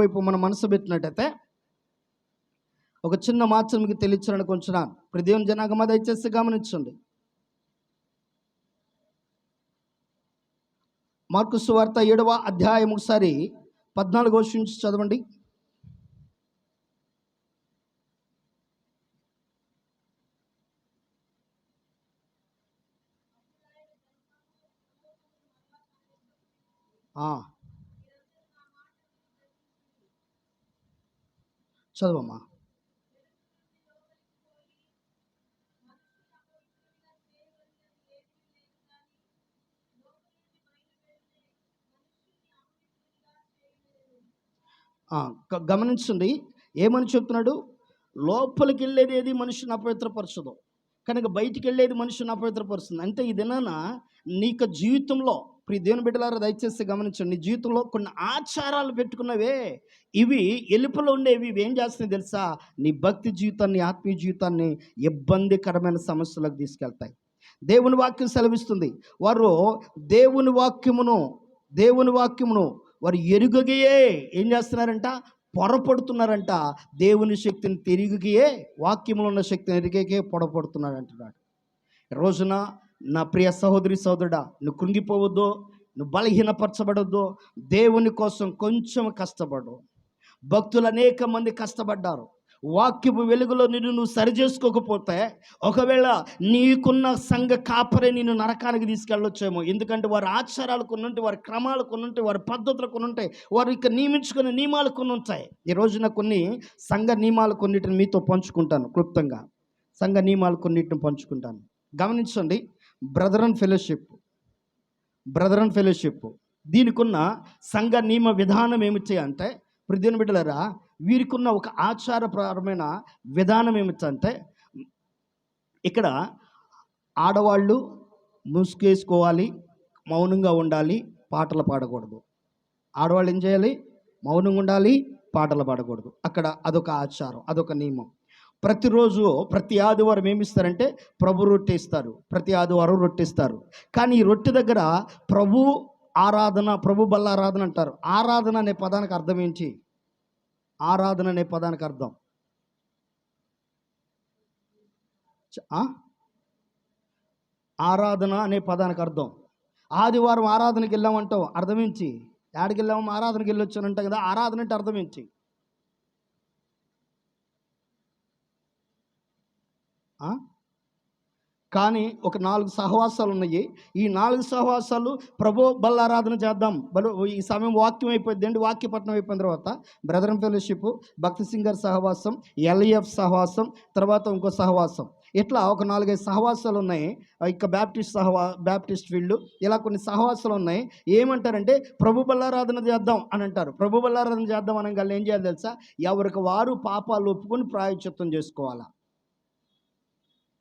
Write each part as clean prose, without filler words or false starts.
వైపు మన మనసు పెట్టినట్టయితే ఒక చిన్న మార్చం మీకు తెలియచేయడానికి కొంచెం దేవుని జనాంగమా దయచేసి గమనించండి. మార్కు సువార్త 7వ అధ్యాయం ఒకసారి 14వ నుంచి చదవండి. చదవమ్మా. గమనించండి, ఏమని చెప్తున్నాడు? లోపలికి వెళ్ళేది ఏది మనిషిని అపవిత్రపరచదు, కనుక బయటికి వెళ్ళేది మనిషిని అపవిత్రపరుస్తుంది. అంటే ఈ దినాన నీకు జీవితంలో దేవుని బిడ్డలారా దయచేసి గమనించండి, నీ జీవితంలో కొన్ని ఆచారాలు పెట్టుకున్నవే, ఇవి ఎలుపులో ఉండేవి, ఇవి ఏం చేస్తున్నాయి తెలుసా? నీ భక్తి జీవితాన్ని, ఆత్మీయ జీవితాన్ని ఇబ్బందికరమైన సమస్యలకు తీసుకెళ్తాయి. దేవుని వాక్యం సెలవిస్తుంది, వారు దేవుని వాక్యమును వారు ఎరుగగే ఏం చేస్తున్నారంట? పొరపడుతున్నారంట. దేవుని శక్తిని తిరిగియే, వాక్యంలో ఉన్న శక్తిని ఎరిగే పొరపడుతున్నాడు అంటున్నాడు. రోజున నా ప్రియ సహోదరి సహోదరుడా, నువ్వు కృంగిపోవద్దు, నువ్వు బలహీనపరచబడద్దు. దేవుని కోసం కొంచెం కష్టపడు. భక్తులు అనేక మంది కష్టపడ్డారు. వాక్యపు వెలుగులో నువ్వు సరి చేసుకోకపోతే ఒకవేళ నీకున్న సంఘ కాపరే నిన్ను నరకానికి తీసుకెళ్ళొచ్చేమో. ఎందుకంటే వారి ఆచారాలు కొన్ని ఉంటాయి, వారి క్రమాలు కొన్ని ఉంటాయి, వారి పద్ధతులు కొన్ని ఉంటాయి, వారు ఇక నియమించుకునే నియమాలు కొన్ని ఉంటాయి. ఈ రోజున కొన్ని సంఘ నియమాలు కొన్నిటిని మీతో పంచుకుంటాను క్లుప్తంగా. సంఘ నియమాలు కొన్నిటిని పంచుకుంటాను. గమనించండి, బ్రదర్ అండ్ ఫెలోషిప్ దీనికున్న సంఘ నియమ విధానం ఏమిటి అంటే, దేవుని బిడ్డలారా, వీరికున్న ఒక ఆచారపరమైన విధానం ఏమిటంటే, ఇక్కడ ఆడవాళ్ళు ముసుగేసుకోవాలి, మౌనంగా ఉండాలి, పాటలు పాడకూడదు. ఆడవాళ్ళు ఏం చేయాలి? మౌనంగా ఉండాలి, పాటలు పాడకూడదు. అక్కడ అదొక ఆచారం, అదొక నియమం. ప్రతిరోజు ప్రతి ఆదివారం ఏమిస్తారంటే ప్రభు రొట్టె ఇస్తారు. ప్రతి ఆదివారం రొట్టె ఇస్తారు. కానీ ఈ రొట్టె దగ్గర ప్రభు ఆరాధన, ప్రభు బల్లారాధన అంటారు. ఆరాధన అనే పదానికి అర్థం ఏంటి? ఆరాధన అనే పదానికి అర్థం ఆరాధన అనే పదానికి అర్థం ఆదివారం ఆరాధనకి వెళ్ళామంటావు, అర్థం ఏంటి? ఎక్కడికి వెళ్ళాము? ఆరాధనకి వెళ్ళొచ్చానంటాం కదా. ఆరాధన అంటే అర్థం ఏంటి? కానీ ఒక 4 సహవాసాలు ఉన్నాయి. ఈ 4 సహవాసాలు ప్రభు బల్లారాధన చేద్దాం, ఈ సమయం వాక్యం అయిపోయింది అండి. వాక్యపట్నం అయిపోయిన తర్వాత బ్రదర్ అండ్ ఫెలోషిప్, భక్తి సింగర్ సహవాసం, ఎల్ఈఎఫ్ సహవాసం, తర్వాత ఇంకో సహవాసం, ఇట్లా ఒక 4-5 సహవాసాలు ఉన్నాయి. ఇక బ్యాప్టిస్ట్ వీళ్ళు, ఇలా కొన్ని సహవాసాలు ఉన్నాయి. ఏమంటారంటే ప్రభు బల్లారాధన చేద్దాం అని అంటారు. ప్రభు బల్లారాధన చేద్దాం అనగానే ఏం చేయాలి తెలుసా? ఎవరికి వారు పాపాలు ఒప్పుకొని ప్రాయశ్చిత్తం చేసుకోవాలా.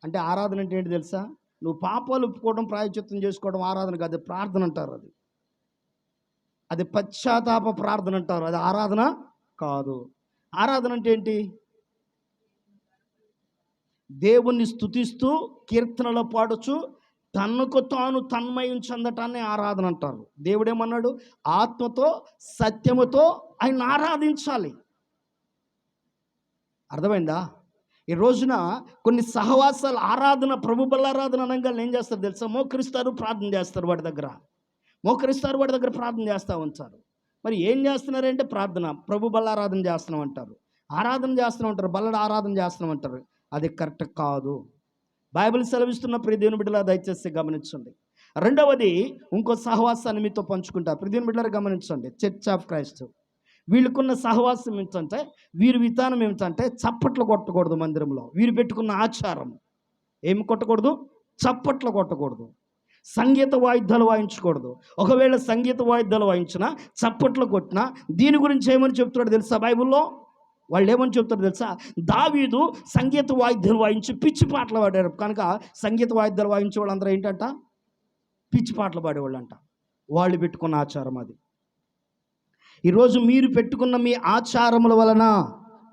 అంటే ఆరాధన అంటే ఏంటి తెలుసా? నువ్వు పాపాలు ఒప్పుకోవడం, ప్రాయశ్చిత్తం చేసుకోవడం ఆరాధన కాదు, ప్రార్థన అంటారు. అది పశ్చాత్తాప ప్రార్థన అంటారు, అది ఆరాధన కాదు. ఆరాధన అంటే ఏంటి? దేవుణ్ణి స్తుతిస్తూ కీర్తనలో పాడుచు తనకు తాను తన్మయం చెందటాన్ని ఆరాధన అంటారు. దేవుడేమన్నాడు? ఆత్మతో సత్యముతో ఆయన ఆరాధించాలి. అర్థమైందా? ఈ రోజున కొన్ని సహవాసాలు ఆరాధన, ప్రభు బల్లారాధన అనగానే ఏం చేస్తారు తెలుసా? మోకరిస్తారు, ప్రార్థన చేస్తారు. వాడి దగ్గర ప్రార్థన చేస్తూ ఉంటారు. మరి ఏం చేస్తున్నారంటే ప్రార్థన, ప్రభు బల్లారాధన చేస్తున్నాం అంటారు, ఆరాధన చేస్తున్నాం అంటారు, బల్లడ ఆరాధన చేస్తున్నాం అంటారు. అది కరెక్ట్ కాదు. బైబిల్ సెలవిస్తున్న దేవుని బిడ్డలా దయచేసి గమనించండి. రెండవది, ఇంకో సహవాసాన్ని మీతో పంచుకుంటా. దేవుని బిడ్డలారా గమనించండి. చర్చ్ ఆఫ్ క్రైస్ట్ వీళ్ళకున్న సహవాసం ఏమిటంటే, వీరి విధానం ఏమిటంటే చప్పట్లు కొట్టకూడదు మందిరంలో. వీరు పెట్టుకున్న ఆచారం ఏమి కొట్టకూడదు? చప్పట్లు కొట్టకూడదు, సంగీత వాయిద్యాలు వాయించకూడదు. ఒకవేళ సంగీత వాయిద్యాలు వాయించినా, చప్పట్లు కొట్టినా, దీని గురించి ఏమని చెప్తున్నాడు తెలుసా బైబిల్లో? వాళ్ళు ఏమని చెప్తారు తెలుసా? దావీదు సంగీత వాయిద్యాలు వాయించి పిచ్చి పాటలు పాడారు కనుక సంగీత వాయిద్యాలు వాయించే వాళ్ళందరూ ఏంటంట? పిచ్చి పాటలు పాడేవాళ్ళు అంట. వాళ్ళు పెట్టుకున్న ఆచారం అది. ఈరోజు మీరు పెట్టుకున్న మీ ఆచారముల వలన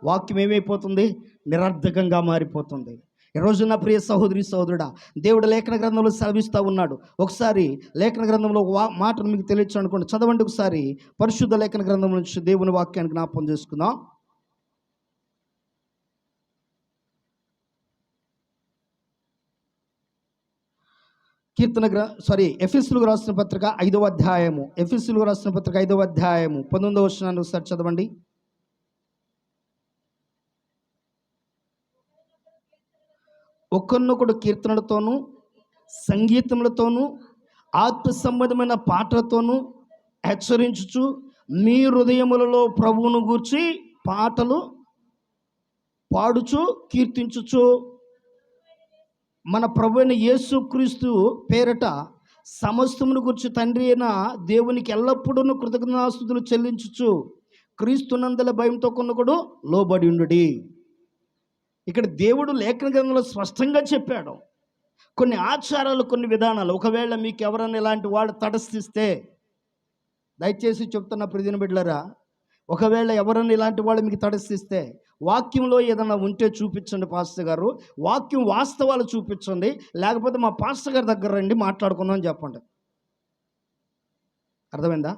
వాక్యం ఏమైపోతుంది? నిరర్ధకంగా మారిపోతుంది. ఈ రోజు నా ప్రియ సహోదరి సహోదరుడా, దేవుడు లేఖన గ్రంథంలో సెలవిస్తూ ఉన్నాడు. ఒకసారి లేఖన గ్రంథంలో మాటను మీకు తెలియచ్చు అనుకోండి. చదవండి ఒకసారి పరిశుద్ధ లేఖన గ్రంథం నుంచి దేవుని వాక్యాన్ని జ్ఞాపకం చేసుకుందాం. ఎఫెసీయులకు రాసిన పత్రిక 5వ అధ్యాయము, ఎఫెసీయులకు రాసిన పత్రిక 5వ అధ్యాయము 19వ వచనాన్ని ఒకసారి చదవండి. ఒకరినొకడు కీర్తనలతోనూ సంగీతములతోనూ ఆత్మ సంబంధమైన పాటలతోనూ హెచ్చరించుచు మీ హృదయములలో ప్రభువును గూర్చి పాటలు పాడుచు కీర్తించుచు మన ప్రభువైన యేసుక్రీస్తు పేరట సమస్తమును గురించి తండ్రి అయిన దేవునికి ఎల్లప్పుడూ కృతజ్ఞతాస్తుతులు చెల్లించుచు క్రీస్తునందల భయంతో కొన్నకుడు లోబడి ఉండుడి. ఇక్కడ దేవుడు లేఖన గ్రంథంలో స్పష్టంగా చెప్పాడు. కొన్ని ఆచారాలు, కొన్ని విధానాలు, ఒకవేళ మీకు ఎవరైనా ఇలాంటి వాళ్ళు తటస్థిస్తే, దయచేసి చెప్తున్న ప్రియమైన బిడ్డలారా, ఒకవేళ ఎవరైనా ఇలాంటి వాళ్ళు మీకు తటస్థిస్తే వాక్యంలో ఏదైనా ఉంటే చూపించండి పాస్టర్ గారు, వాక్యం వాస్తవాలు చూపించండి, లేకపోతే మా పాస్టర్ గారి దగ్గర రండి మాట్లాడుకుందాం అని చెప్పండి. అర్థమైందా?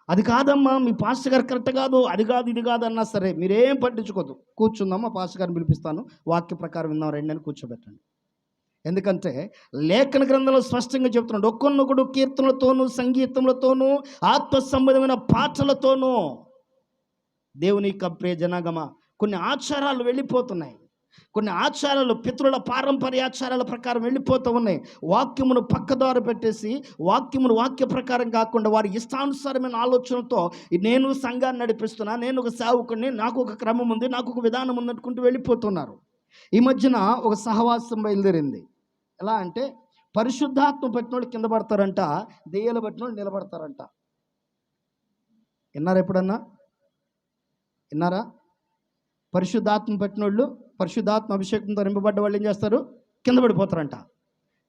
అది కాదమ్మా మీ పాస్టర్ గారు కరెక్ట్ కాదు, అది కాదు, ఇది కాదు అన్నా సరే మీరేం పట్టించుకోదు. కూర్చుందాం, మా పాస్టర్ గారిని పిలిపిస్తాను, వాక్య ప్రకారం విందాం రండి అని కూర్చోబెట్టండి. ఎందుకంటే లేఖన గ్రంథంలో స్పష్టంగా చెప్తున్నాడు, ఒక్కొక్కడు కీర్తనలతోనూ సంగీతములతోనూ ఆత్మ సంబంధమైన పాటలతోనూ. దేవుని యొక్క ప్రియ జనాగమ, కొన్ని ఆచారాలు వెళ్ళిపోతున్నాయి. కొన్ని ఆచారాలు పితరుల పారంపర్యాచారాల ప్రకారం వెళ్ళిపోతూ ఉన్నాయి. వాక్యమును పక్కదారి పెట్టేసి వాక్య ప్రకారం కాకుండా వారి ఇష్టానుసారమైన ఆలోచనతో నేను సంఘాన్ని నడిపిస్తున్నా, నేను ఒక సేవకుడిని, నాకు ఒక క్రమం ఉంది, నాకు ఒక విధానం ఉంది అనుకుంటూ వెళ్ళిపోతున్నారు. ఈ మధ్యన ఒక సహవాసం బయలుదేరింది. ఎలా అంటే పరిశుద్ధాత్మ పట్టినోళ్ళు కింద పడతారంట, దెయ్యాలు పట్టినోళ్ళు నిలబడతారంట. విన్నారా? ఎప్పుడన్నా విన్నారా? పరిశుద్ధాత్మ పట్టినోళ్ళు, పరిశుద్ధాత్మ అభిషేకంతో నింపబడ్డ వాళ్ళు ఏం చేస్తారు? కింద పడిపోతారంట.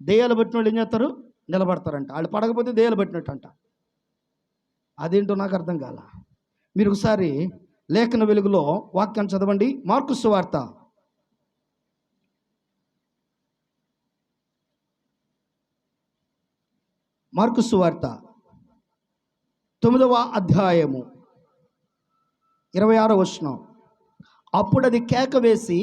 దెయ్యాలు పట్టిన వాళ్ళు ఏం చేస్తారు? నిలబడతారంట. వాళ్ళు పడకపోతే దెయ్యాలు పట్టినట్టు అంట. అదేంటో నాకు అర్థం కాల. మీరు ఒకసారి లేఖన వెలుగులో వాక్యాన్ని చదవండి. మార్కు సువార్త 9వ అధ్యాయము 26వ వచనం. అప్పుడు అది కేక వేసి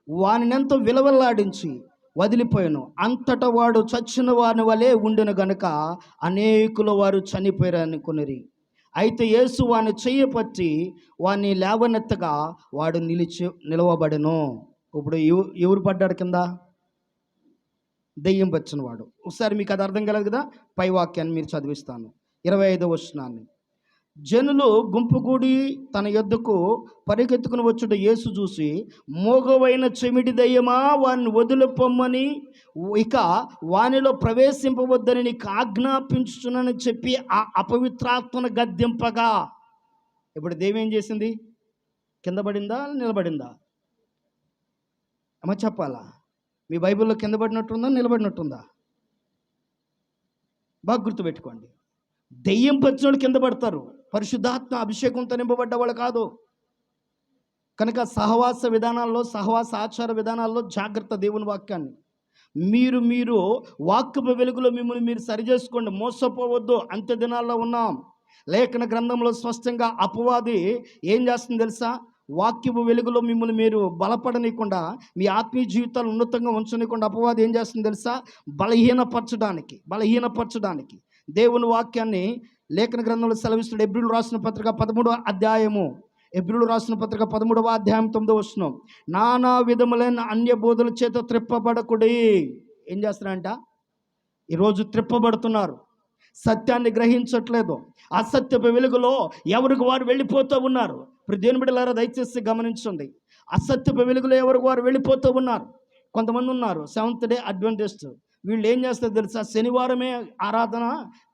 వానినెంతో విలవల్లాడించి వదిలిపోయాను. అంతటా వాడు చచ్చిన వాని వలె ఉండిన గనుక అనేకుల వారు చనిపోయారు అనుకునిరి. అయితే యేసు వాని చెయ్యి పట్టి వాని లేవనెత్తగా వాడు నిలవబడెను. ఇప్పుడు ఎవరు పడ్డాడు కింద? దెయ్యం పచ్చిన వాడు. ఒకసారి మీకు అది అర్థం కలదు కదా, పై వాక్యాన్ని మీరు చదివిస్తాను. 25వ వచనాన్ని. జనులు గుంపుగూడి తన యొద్దకు పరిగెత్తుకుని వచ్చుట యేసు చూసి, మోగవైన చెమిడి దయ్యమా, వారిని వదిలిపోమ్మని, ఇక వానిలో ప్రవేశింపవద్దని నీకు ఆజ్ఞాపించుచునని చెప్పి ఆ అపవిత్రాత్మను గద్దింపగా. ఇప్పుడు దెయ్యం ఏం చేసింది? కింద పడిందా, నిలబడిందా? అమ్మ చెప్పాలా? మీ బైబిల్లో కింద పడినట్టుందా, నిలబడినట్టుందా? బాగా గుర్తుపెట్టుకోండి. దెయ్యం పచ్చినోళ్ళు కింద పడతారు, పరిశుద్ధాత్మ అభిషేకంతో నింపబడ్డ వాళ్ళు కాదు. కనుక సహవాస విధానాల్లో, సహవాస ఆచార విధానాల్లో జాగ్రత్త. దేవుని వాక్యాన్ని మీరు వాక్యపు వెలుగులో మిమ్మల్ని మీరు సరిచేసుకోండి, మోసపోవద్దు. అంత్య దినాల్లో ఉన్నాం. లేఖన గ్రంథంలో స్పష్టంగా అపవాది ఏం చేస్తుంది తెలుసా? వాక్యపు వెలుగులో మిమ్మల్ని మీరు బలపడనీయకుండా, మీ ఆత్మీయ జీవితాలు ఉన్నతంగా ఉంచనీయకుండా అపవాది ఏం చేస్తుంది తెలుసా? బలహీనపరచడానికి దేవుని వాక్యాన్ని లేఖన గ్రంథంలో సెలవిస్తున్నాడు. ఎబ్రీయులకు రాసిన పత్రిక 13వ అధ్యాయము, ఎబ్రీయులకు రాసిన పత్రిక 13వ అధ్యాయం 9వ వచనం. నానా విధములైన అన్య బోధల చేత త్రిప్పబడకుడి. ఏం చేస్తున్నారంట? ఈరోజు త్రిప్పబడుతున్నారు, సత్యాన్ని గ్రహించట్లేదు. అసత్యపు వెలుగులో ఎవరికి వారు వెళ్ళిపోతూ ఉన్నారు. ఇప్పుడు దేవుని బిడ్డలారా దయచేసి గమనించండి. అసత్యపు వెలుగులో ఎవరికి వారు వెళ్ళిపోతూ ఉన్నారు. కొంతమంది ఉన్నారు సెవెంత్ డే అడ్వెంటిస్ట్. వీళ్ళు ఏం చేస్తారు తెలుసా? శనివారమే ఆరాధన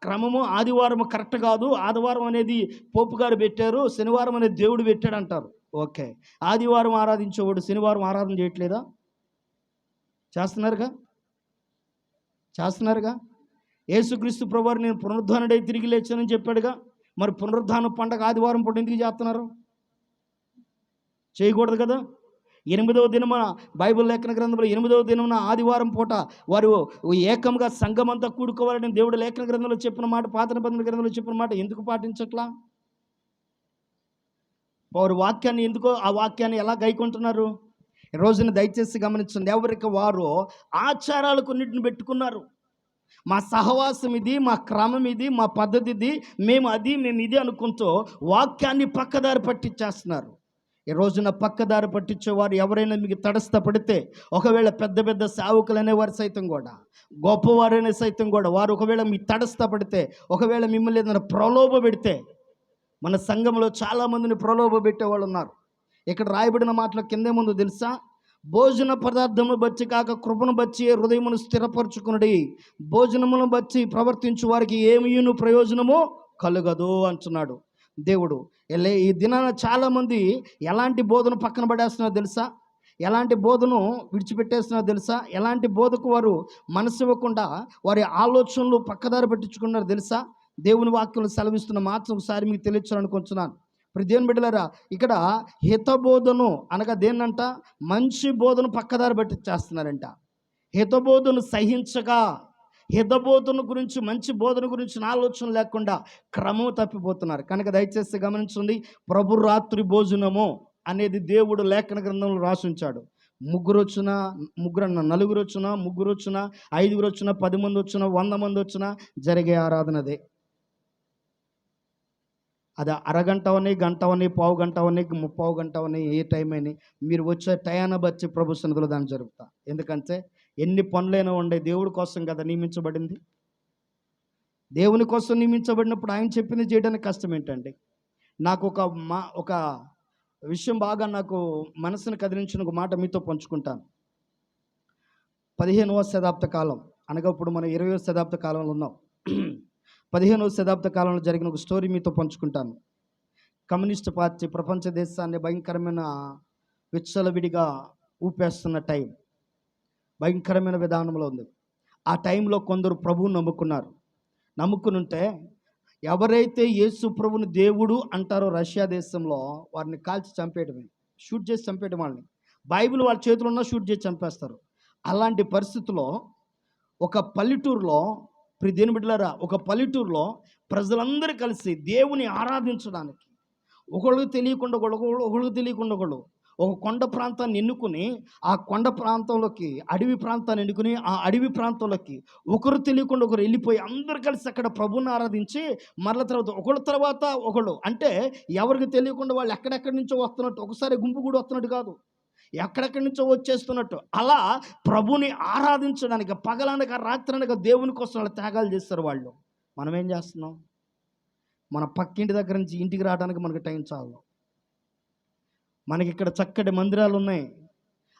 క్రమము, ఆదివారం కరెక్ట్ కాదు, ఆదివారం అనేది పోపు గారు పెట్టారు, శనివారం అనేది దేవుడు పెట్టాడు అంటారు. ఓకే, ఆదివారం ఆరాధించేవాడు శనివారం ఆరాధన చేయట్లేదా? చేస్తున్నారుగా. యేసుక్రీస్తు ప్రభువారు నేను పునరుద్ధానుడై తిరిగి లేచానని చెప్పాడుగా. మరి పునరుద్ధాన పండగ ఆదివారం పూట ఎందుకు చేస్తున్నారు? చేయకూడదు కదా. 8వ దినమున బైబిల్ లేఖన గ్రంథంలో 8వ దినమున ఆదివారం పూట వారు ఏకంగా సంఘమంతా కూడుకోవాలని దేవుడు లేఖన గ్రంథంలో చెప్పిన మాట, పాత నిబంధన గ్రంథంలో చెప్పిన మాట ఎందుకు పాటించట్లా? వారు వాక్యాన్ని ఎందుకో ఆ వాక్యాన్ని ఎలా గైకుంటున్నారు? ఈ రోజున దయచేసి గమనించండి, ఎవరికి వారు ఆచారాలు కొన్నిటిని పెట్టుకున్నారు. మా సహవాసం ఇది, మా క్రమం ఇది, మా పద్ధతి ఇది, మేము ఇది అనుకుంటూ వాక్యాన్ని పక్కదారి పట్టించేస్తున్నారు. ఈ రోజున పక్కదారి పట్టించేవారు ఎవరైనా మీకు తటస్థపడితే, ఒకవేళ పెద్ద పెద్ద సేవకులు అనేవారు సైతం కూడా, గొప్పవారైనా సైతం కూడా, వారు ఒకవేళ మీ తటస్థపడితే, ఒకవేళ మిమ్మల్ని ఏదైనా ప్రలోభ పెడితే, మన సంఘంలో చాలామందిని ప్రలోభ పెట్టేవాళ్ళు ఉన్నారు. ఇక్కడ రాయబడిన మాటల కిందే ముందు తెలుసా? భోజన పదార్థమును బట్టి కాక కృపను బట్టి హృదయమును స్థిరపరచుకునడి, భోజనమును బట్టి ప్రవర్తించు వారికి ఏమీను ప్రయోజనము కలుగదు అంటున్నాడు దేవుడు. ఈ దినాన చాలామంది ఎలాంటి బోధన పక్కన పడేస్తున్నారో తెలుసా? ఎలాంటి బోధను విడిచిపెట్టేస్తున్నారో తెలుసా? ఎలాంటి బోధకు వారు మనసు ఇవ్వకుండా వారి ఆలోచనలు పక్కదారి పట్టించుకున్నారో తెలుసా? దేవుని వాక్యం సెలవిస్తున్న మాత్రం ఒకసారి మీకు తెలియచాలనుకుంటున్నాను. ఇప్పుడు దేవుని బిడ్డలారా, ఇక్కడ హితబోధను అనగా దేన్నంట? మంచి బోధను పక్కదారి పట్టించేస్తున్నారంట. హితబోధను సహించగా, హితబోధన గురించి, మంచి బోధన గురించి ఆలోచన లేకుండా క్రమం తప్పిపోతున్నారు. కనుక దయచేసి గమనించండి, ప్రభు రాత్రి భోజనము అనేది దేవుడు లేఖన గ్రంథంలో రాసి ఉంచాడు. ముగ్గురు వచ్చినా, నలుగురు వచ్చినా, ముగ్గురు వచ్చినా, 5గురు వచ్చినా, 10 మంది వచ్చినా, 100 మంది వచ్చినా జరిగే ఆరాధన అదే. అది అరగంట అవని, గంట అవని, పావు గంట అవని, 30 గంట అవని, ఏ టైం అయినా మీరు వచ్చే టయాన్ని బట్టి ప్రభు సన్నిధిలో దాన్ని జరుపుతా. ఎందుకంటే ఎన్ని పనులైనా ఉండే దేవుడి కోసం కదా నియమించబడింది. దేవుని కోసం నియమించబడినప్పుడు ఆయన చెప్పింది చేయడానికి కష్టం ఏంటండి? నాకు ఒక విషయం బాగా నాకు మనసును కదిలించిన ఒక మాట మీతో పంచుకుంటాను. 15వ శతాబ్ద కాలం అనగా ఇప్పుడు మనం 20వ శతాబ్ద కాలంలో ఉన్నాం. 15వ శతాబ్ద కాలంలో జరిగిన ఒక స్టోరీ మీతో పంచుకుంటాను. కమ్యూనిస్ట్ పార్టీ ప్రపంచ దేశాన్ని భయంకరమైన విచ్చలవిడిగా ఊపేస్తున్న టైం, భయంకరమైన విధానంలో ఉంది. ఆ టైంలో కొందరు ప్రభువుని నమ్ముకుని ఉంటే, ఎవరైతే యేసు ప్రభుని దేవుడు అంటారో రష్యా దేశంలో వారిని కాల్చి చంపేయడమే, షూట్ చేసి చంపేయడం. వాళ్ళని బైబిల్ వాళ్ళ చేతిలో ఉన్నా షూట్ చేసి చంపేస్తారు. అలాంటి పరిస్థితుల్లో ఒక పల్లెటూరులో, దేవుని బిడ్డలారా, ఒక పల్లెటూరులో ప్రజలందరూ కలిసి దేవుని ఆరాధించడానికి ఒకళ్ళకి తెలియకుండా ఒకళ్ళు ఒక కొండ ప్రాంతాన్ని ఎన్నుకుని, ఆ కొండ ప్రాంతంలోకి, అడవి ప్రాంతాన్ని ఎన్నుకుని, ఆ అడవి ప్రాంతంలోకి ఒకరు తెలియకుండా ఒకరు వెళ్ళిపోయి అందరు కలిసి అక్కడ ప్రభువుని ఆరాధించి మరల తర్వాత ఒకళ్ళు, అంటే ఎవరికి తెలియకుండా వాళ్ళు ఎక్కడెక్కడి నుంచో వస్తున్నట్టు, ఒకసారి గుంపు కూడా వస్తున్నట్టు కాదు, ఎక్కడెక్కడి నుంచో వచ్చేస్తున్నట్టు, అలా ప్రభుని ఆరాధించడానికి పగలనక రాత్రనక దేవుని కోసం వాళ్ళు త్యాగాలు చేస్తారు వాళ్ళు. మనం ఏం చేస్తున్నాం? మన పక్కింటి దగ్గర నుంచి ఇంటికి రావడానికి మనకు టైం చాలు. మనకి ఇక్కడ చక్కటి మందిరాలు ఉన్నాయి,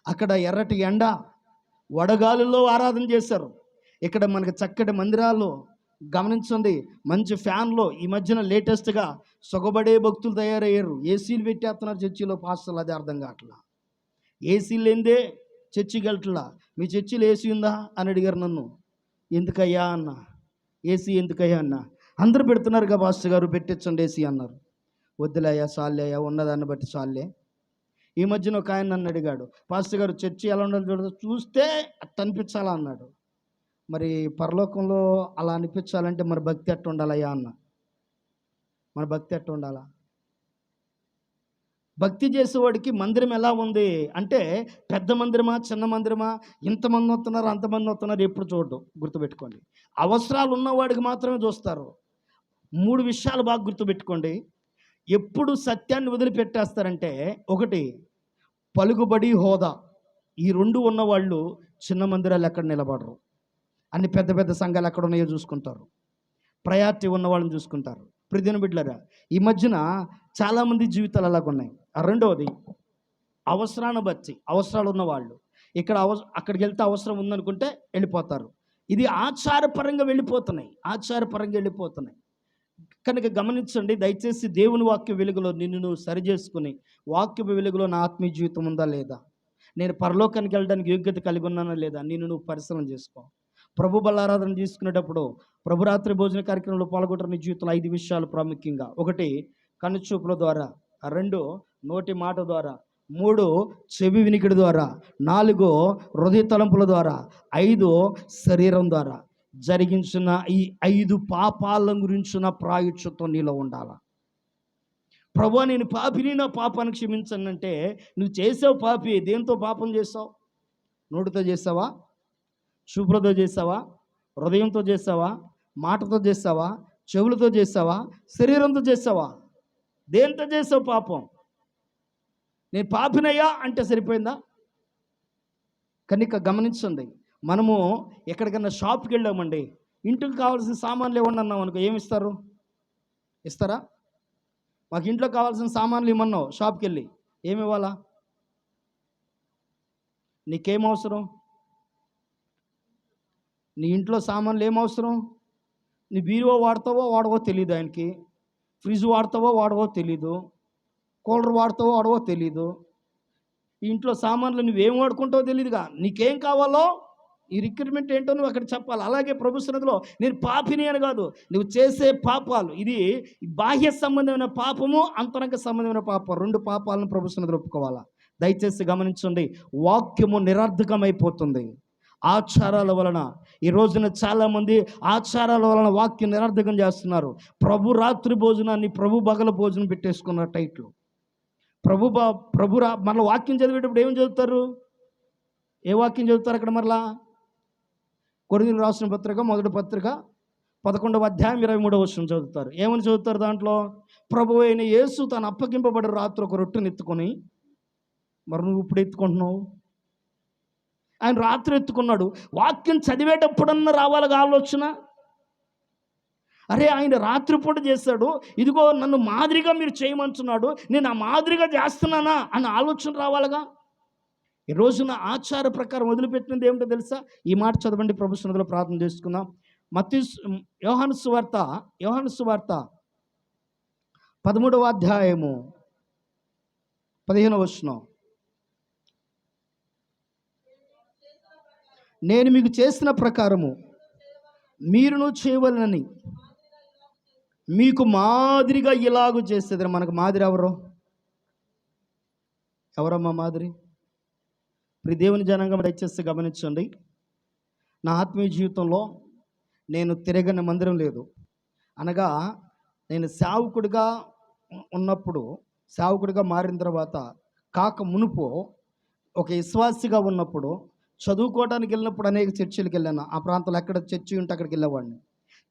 అక్కడ ఎర్రటి ఎండ వడగాలుల్లో ఆరాధన చేశారు. ఇక్కడ మనకి చక్కటి మందిరాలు గమనించండి, మంచి ఫ్యాన్లో ఈ మధ్యన లేటెస్ట్గా సొగబడే భక్తులు తయారయ్యారు. ఏసీలు పెట్టేస్తున్నారు చర్చిలో. పాస్టర్లు అది అర్థం కావట్లా. ఏసీ లేదే చర్చికి వెళ్ళట్లా. మీ చర్చిలో ఏసీ ఉందా అని అడిగారు నన్ను. ఎందుకయ్యా అన్న. ఏసీ ఎందుకయ్యా అన్న. అందరూ పెడుతున్నారుగా పాస్టర్ గారు, పెట్టించండి ఏసీ అన్నారు. వద్దులేయ్యా, చాలేయ్యా, ఉన్నదాన్ని బట్టి చాలే. ఈ మధ్యన ఒక ఆయన నన్ను అడిగాడు, పాస్టర్ గారు చర్చి ఎలా ఉండాలి చూస్తే అట్ట అనిపించాలా అన్నాడు. మరి పరలోకంలో అలా అనిపించాలంటే మరి భక్తి ఎట్ట ఉండాలయ్యా అన్న. మన భక్తి ఎట్ట ఉండాలా? భక్తి చేసేవాడికి మందిరం ఎలా ఉంది అంటే, పెద్ద మందిరమా చిన్న మందిరమా, ఇంతమంది వస్తున్నారు అంతమంది వస్తున్నారు ఎప్పుడు చూడడం. గుర్తుపెట్టుకోండి, అవసరాలు ఉన్నవాడికి మాత్రమే చూస్తారు. 3 విషయాలు బాగా గుర్తుపెట్టుకోండి. ఎప్పుడు సత్యాన్ని వదిలిపెట్టేస్తారంటే, ఒకటి పలుకుబడి, హోదా. ఈ 2 ఉన్నవాళ్ళు చిన్న మందిరాలు ఎక్కడ నిలబడరు. అన్ని పెద్ద పెద్ద సంఘాలు ఎక్కడ ఉన్నాయో చూసుకుంటారు. ప్రయారిటీ ఉన్న వాళ్ళని చూసుకుంటారు. ప్రియమైన బిడ్డలారా, ఈ మధ్యన చాలామంది జీవితాలు అలాగ ఉన్నాయి. రెండవది అవసరాన్ని బట్టి, అవసరాలు ఉన్నవాళ్ళు ఇక్కడ అక్కడికి వెళ్తే అవసరం ఉందనుకుంటే వెళ్ళిపోతారు. ఇది ఆచారపరంగా వెళ్ళిపోతున్నాయి. కనుక గమనించండి దయచేసి, దేవుని వాక్య వెలుగులో నిన్ను నువ్వు సరిచేసుకుని, వాక్య వెలుగులో నా ఆత్మీయ జీవితం ఉందా లేదా, నేను పరలోకానికి వెళ్ళడానికి యోగ్యత కలిగి ఉన్నానా లేదా, నిన్ను నువ్వు పరిశీలన చేసుకో. ప్రభు బలారాధన తీసుకునేటప్పుడు, ప్రభురాత్రి భోజన కార్యక్రమంలో పాల్గొంటున్న నీ జీవితంలో 5 విషయాలు ప్రాముఖ్యంగా. 1 కనుచూపుల ద్వారా, 2 నోటి మాట ద్వారా, 3 చెవి వినికిడి ద్వారా, 4 హృదయ తలంపుల ద్వారా, 5 శరీరం ద్వారా జరిగించిన ఈ 5 పాపాల గురించిన ప్రాయశ్చిత్తం నీలో ఉండాల. ప్రభువా నేను పాపిని, నా పాపాన్ని క్షమించండి అంటే, నువ్వు చేసావు పాపి. దేంతో పాపం చేసావు? నోటితో చేసావా? చూపులతో చేసావా? హృదయంతో చేసావా? మాటతో చేసావా? చెవులతో చేసావా? శరీరంతో చేసావా? దేంతో చేసావు పాపం? నేను పాపినయ్యా అంటే సరిపోయిందా? కనుక గమనించండి, మనము ఎక్కడికన్నా షాప్కి వెళ్ళామండి, ఇంటికి కావాల్సిన సామాన్లు ఇవ్వండి అన్నాం అనుకో, ఏమి ఇస్తారు? ఇస్తారా? మాకు ఇంట్లో కావాల్సిన సామాన్లు ఇమ్మన్నావు, షాప్కి వెళ్ళి ఏమి ఇవ్వాలా? నీకేం అవసరం? నీ ఇంట్లో సామాన్లు ఏం అవసరం? నీ బీరువా వాడతావో వాడవో తెలియదు ఆయనకి, ఫ్రిడ్జ్ వాడతావో వాడవో తెలీదు, కూలర్ వాడతావో వాడవో తెలీదు. ఈ ఇంట్లో సామాన్లు నువ్వేం వాడుకుంటావో తెలియదుగా. నీకేం కావాలో, ఈ రిక్రూట్మెంట్ ఏంటో నువ్వు అక్కడ చెప్పాలి. అలాగే ప్రభు సన్నిధిలో నేను పాపిని అని కాదు, నువ్వు చేసే పాపాలు, ఇది బాహ్య సంబంధమైన పాపము, అంతరంగ సంబంధమైన పాపం, 2 పాపాలను ప్రభు సన్నిధిలో ఒప్పుకోవాలా. దయచేసి గమనించండి, వాక్యము నిరర్ధకమైపోతుంది ఆచారాల వలన. ఈ రోజున చాలామంది ఆచారాల వలన వాక్యం నిరర్ధకం చేస్తున్నారు. ప్రభు రాత్రి భోజనాన్ని ప్రభు పగల భోజనం పెట్టేసుకున్న టైట్లు. మరలా వాక్యం చదివేటప్పుడు ఏం చదువుతారు? ఏ వాక్యం చదువుతారు అక్కడ? మరలా కొరింథీయులకు రాసిన పత్రిక, మొదటి పత్రిక 11వ అధ్యాయం 23వ వచనం చదువుతారు. ఏమని చదువుతారు దాంట్లో? ప్రభువు అయిన యేసు తను అప్పగింపబడి రాత్రి ఒక రొట్టెను ఎత్తుకొని, మరి నువ్వు ఇప్పుడు ఎత్తుకుంటున్నావు? ఆయన రాత్రి ఎత్తుకున్నాడు. వాక్యం చదివేటప్పుడన్నా రావాలిగా ఆలోచన. అరే ఆయన రాత్రిపూట చేశాడు, ఇదిగో నన్ను మాదిరిగా మీరు చేయమంటున్నాడు, నేను ఆ మాదిరిగా చేస్తున్నానా అన్న ఆలోచన రావాలిగా. ఈ రోజున ఆచార ప్రకారం వదిలిపెట్టినది ఏమిటో తెలుసా? ఈ మాట చదవండి, ప్రభు సన్నిధిలో ప్రార్థన చేసుకుందాం. యోహాను సువార్త 13వ అధ్యాయము 15వ వచనం. నేను మీకు చేసిన ప్రకారము మీరును చేయవలనని మీకు మాదిరిగా ఇలాగూ చేసేది. మనకు మాదిరి ఎవరమ్మా మాదిరి? ప్రియ దేవుని జనాంగం దయచేసి గమనించండి, నా ఆత్మీయ జీవితంలో నేను తిరగని మందిరం లేదు. అనగా నేను సేవకుడిగా ఉన్నప్పుడు, సేవకుడిగా మారిన తర్వాత కాక మునుపు, ఒక విశ్వాసిగా ఉన్నప్పుడు, చదువుకోవడానికి వెళ్ళినప్పుడు అనేక చర్చిలకు వెళ్ళాను. ఆ ప్రాంతంలో ఎక్కడ చర్చి ఉంటే అక్కడికి వెళ్ళేవాడిని.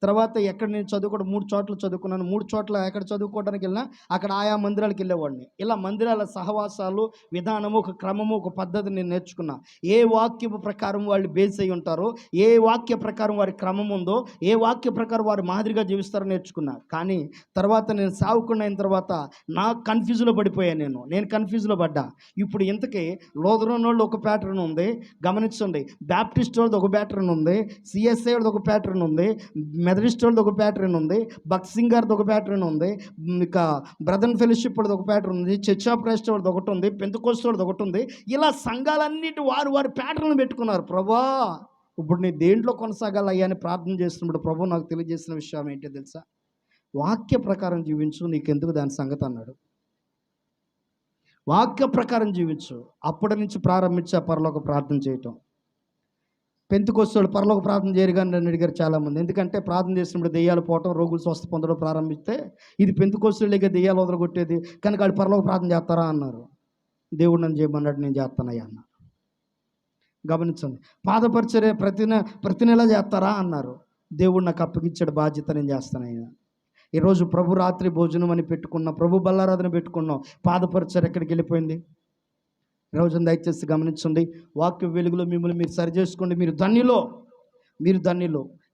తర్వాత ఎక్కడ నేను చదువుకోవడం 3 చోట్ల చదువుకున్నాను. 3 చోట్ల ఎక్కడ చదువుకోవడానికి వెళ్ళినా అక్కడ ఆయా మందిరాలకు వెళ్ళేవాడిని. ఇలా మందిరాల సహవాసాలు, విధానము, ఒక క్రమము, ఒక పద్ధతి నేను నేర్చుకున్నా. ఏ వాక్య ప్రకారం వాళ్ళు బేస్ అయి ఉంటారో, ఏ వాక్య ప్రకారం వారి క్రమం ఉందో, ఏ వాక్య ప్రకారం వారు మాదిరిగా జీవిస్తారో నేర్చుకున్నా. కానీ తర్వాత నేను సేవకుడిని అయిన తర్వాత నా కన్ఫ్యూజ్లో పడిపోయాను. నేను కన్ఫ్యూజ్లో పడ్డా. ఇప్పుడు ఇంతకీ లోదరన్ వాళ్ళు ఒక ప్యాటర్న్ ఉంది, గమనించండి. బ్యాప్టిస్ట్ వాళ్ళది ఒక ప్యాటర్న్ ఉంది, సిఎస్ఐ వాళ్ళది ఒక ప్యాటర్న్ ఉంది, మెథడిస్ట్ వాళ్ళది ఒక ప్యాటర్న్ ఉంది, బక్సింగ్ గారిది ఒక ప్యాటర్న్ ఉంది, ఇక బ్రదర్ ఫెలోషిప్ వాళ్ళది ఒక ప్యాటర్న్ ఉంది, చర్చ్ ఆఫ్ క్రైస్ట్ వాళ్ళది ఒకటి ఉంది, పెంతెకోస్తు వాళ్ళది ఒకటి ఉంది. ఇలా సంఘాలన్నిటి వారి ప్యాటర్న్ పెట్టుకున్నారు. ప్రభా ఇప్పుడు నీ దేంట్లో కొనసాగాలయ్యా అని ప్రార్థన చేస్తున్నప్పుడు ప్రభు నాకు తెలియజేసిన విషయం ఏంటో తెలుసా? వాక్య ప్రకారం జీవించు, నీకెందుకు దాని సంగతి అన్నాడు. వాక్య ప్రకారం జీవించు. అప్పటి నుంచి ప్రారంభించా పరలోక ప్రార్థన చేయటం. పెంతెకోస్తు పరలోక ప్రార్థన చేయరుగా నన్ను అడిగారు చాలామంది. ఎందుకంటే ప్రార్థన చేసినప్పుడు దెయ్యాలు పోవటం, రోగులు స్వస్థ పొందడం ప్రారంభిస్తే, ఇది పెంతెకోస్తులే దెయ్యాలు వదలగొట్టేది, కనుక వాళ్ళు పరలోక ప్రార్థన చేస్తారా అన్నారు. దేవుడు నన్ను చేయమన్నాడు, నేను చేస్తానయ్యా అన్నారు. గమనించండి. పాదపరిచర్య ప్రతి నెల చేస్తారా అన్నారు. దేవుడు నాకు అప్పగించాడు బాధ్యత, నేను చేస్తానయ్యా. ఈరోజు ప్రభు రాత్రి భోజనం అని పెట్టుకున్నాం, ప్రభు బల్లారాధన పెట్టుకున్నాం, పాదపరిచర్య ఎక్కడికి వెళ్ళిపోయింది? ఈరోజు దయచేసి గమనించండి, వాక్య వెలుగులో మిమ్మల్ని మీరు సరి చేసుకోండి. మీరు ధన్యులు.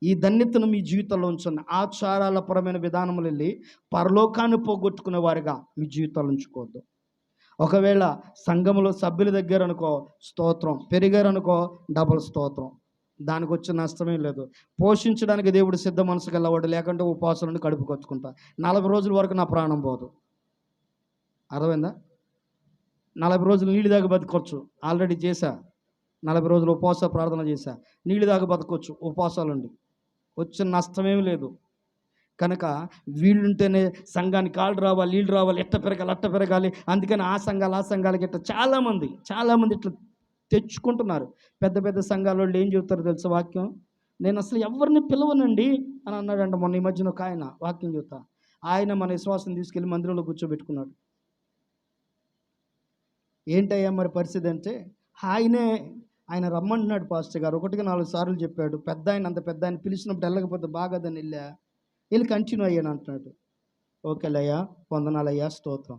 ఈ ధన్యతను మీ జీవితంలో ఉంచండి. ఆచారాల పరమైన విధానములు వెళ్ళి పరలోకాన్ని పోగొట్టుకునే వారిగా మీ జీవితాలు ఉంచుకోవద్దు. ఒకవేళ సంఘములో సభ్యుల దగ్గర అనుకో స్తోత్రం, పెరిగారనుకో డబుల్ స్తోత్రం, దానికి వచ్చే నష్టమేం లేదు. పోషించడానికి దేవుడు సిద్ధ మనసుకు వెళ్ళవాడు, లేకుంటే ఉపవాసాలను కడుపు కొచ్చుకుంటా. 40 రోజుల వరకు నా ప్రాణం పోదు. అర్థమైందా? 40 రోజులు నీళ్ళు దాకా బతకొచ్చు. ఆల్రెడీ చేశా. 40 రోజులు ఉపవాస ప్రార్థన చేశా. నీళ్ళు దాకా బతకొచ్చు ఉపవాసాలుండి, వచ్చిన నష్టమేమి లేదు. కనుక వీళ్ళుంటేనే సంఘానికి కాళ్ళు రావాలి, వీళ్ళు రావాలి, ఎట్ట పెరగాలి అట్ట పెరగాలి, అందుకని ఆ సంఘాలకి ఇట్లా చాలామంది ఇట్లా తెచ్చుకుంటున్నారు. పెద్ద పెద్ద సంఘాల వాళ్ళు ఏం చెబుతారో తెలుసా వాక్యం? నేను అసలు ఎవరిని పిలవనండి అని అన్నాడంట మొన్న ఈ మధ్యన ఒక ఆయన. వాక్యం చెబుతా, ఆయన మన విశ్వాసం తీసుకెళ్ళి మందిరంలో కూర్చోబెట్టుకున్నాడు. ఏంటయ్యా మరి పరిస్థితి అంటే, ఆయన రమ్మంటున్నాడు పాస్టర్ గారు, 1-4 సార్లు చెప్పాడు. అంత పెద్ద ఆయన పిలిచినప్పుడు వెళ్ళకపోతే బాగదని వెళ్ళి కంటిన్యూ అయ్యాను అంటున్నాడు. ఓకేలయ్యా, వందనాలయ్యా, స్తోత్రం.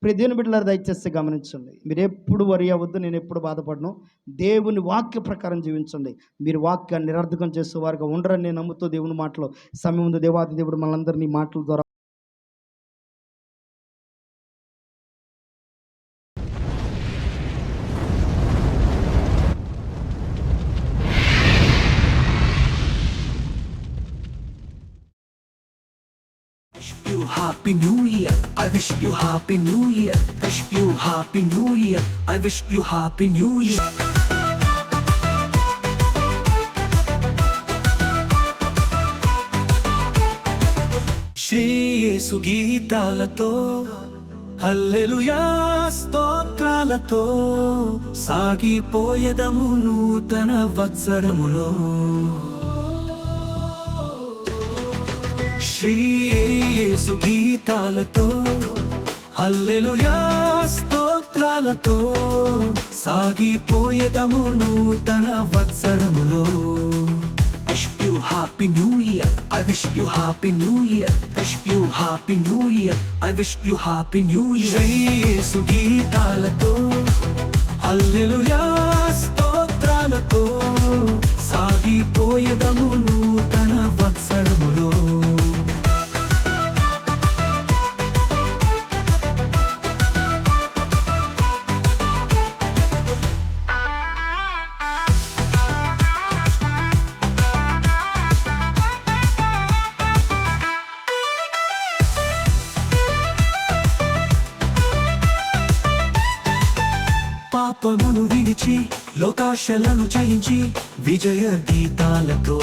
దేవుని బిడ్డలారా దయచేసి గమనించండి, మీరు ఎప్పుడు వరి అవ్వద్దు, నేను ఎప్పుడు బాధపడను. దేవుని వాక్య ప్రకారం జీవించండి. మీరు వాక్యాన్ని నిరర్థకం చేసే వారుగా ఉండరని నేను నమ్ముతూ దేవుని మాటలో సమయం ముందు దేవాది దేవుడు మనందరినీ మాటల ద్వారా Happy New Year, I wish you Happy New Year, wish you Happy New Year, I wish you Happy New Year. Shri యేసు గీతాలతో, హల్లెలూయా స్తోత్రాలతో సాగిపోయేదము నూతన వత్సరములో. శ్రీ యేసు గీతాలతో, హల్లెలూయా స్తోత్రాలతో సాగిపోయేదము నూతన వత్సరములో. Wish you Happy New Year, I wish you Happy New Year, wish you Happy New Year, I wish you Happy New Year. Shri యేసు గీతాలతో, హల్లెలూయా స్తోత్రాలతో సాగిపోయేదము నూతన వత్సరములో. పాపమును విడిచి లోకాశలను జయించి విజయ గీతాలతో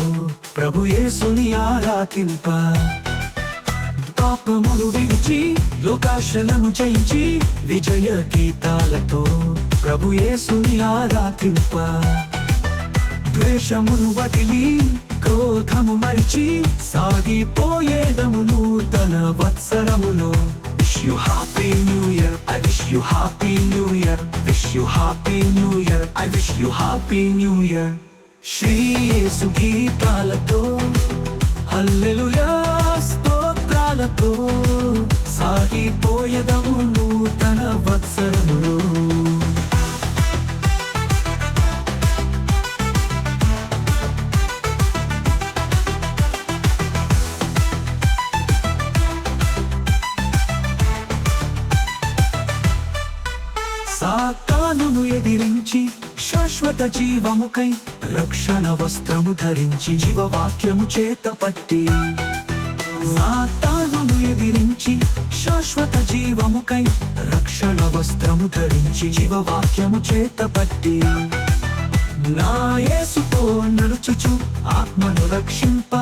ప్రభు యేసుని ఆరాధింప. పాపమును విడిచి లోకాశలను జయించి విజయ గీతాలతో ప్రభు యేసుని ఆరాధింప. ద్వేషమును వదిలి క్రోధము మరిచి సాగిపోయేదము నూతన వత్సరములో. Wish you Happy New Year, I wish you Happy New Year, wish you Happy New Year, I wish you Happy New Year. Shri యేసు గీతాలతో, హల్లెలూయా స్తోత్రాలతో సాగిపోయేదము నూతన వత్సరములో. సాతానును ఎదిరించి శాశ్వత జీవముకై రక్షణ వస్త్రము ధరించి జీవవాక్యము చేత పట్టి. సాతానును ఎదిరించి శాశ్వత జీవముకై రక్షణ వస్త్రము ధరించి జీవవాక్యము చేత పట్టి. నా యేసుతో నడుచుచు ఆత్మను రక్షింప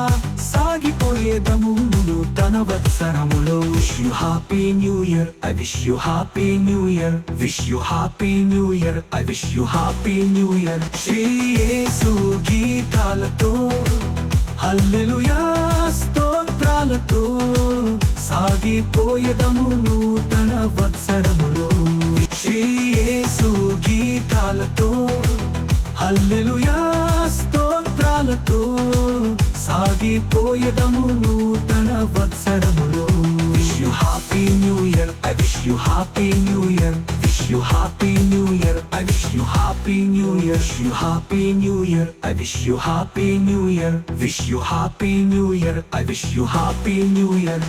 సాగిపోయేదము నూతన వత్సరములో. Wish you Happy New Year, I wish you Happy New Year, wish you Happy New Year, I wish you Happy New Year. Shri యేసు గీతాలతో, హల్లెలూయా స్తోత్రాలతో సాగిపోయేదము నూతన వత్సరములో. శ్రీ యేసు గీతాలతో, హల్లెలూయా స్తోత్రాలతో సాగిపోయేదము నూతన వత్సరములో. Wish you Happy New Year, I wish you Happy New Year, wish you Happy New Year, I wish you Happy New Year, wish you Happy New Year, I wish you Happy New Year, wish you Happy New Year, I wish you Happy New Year.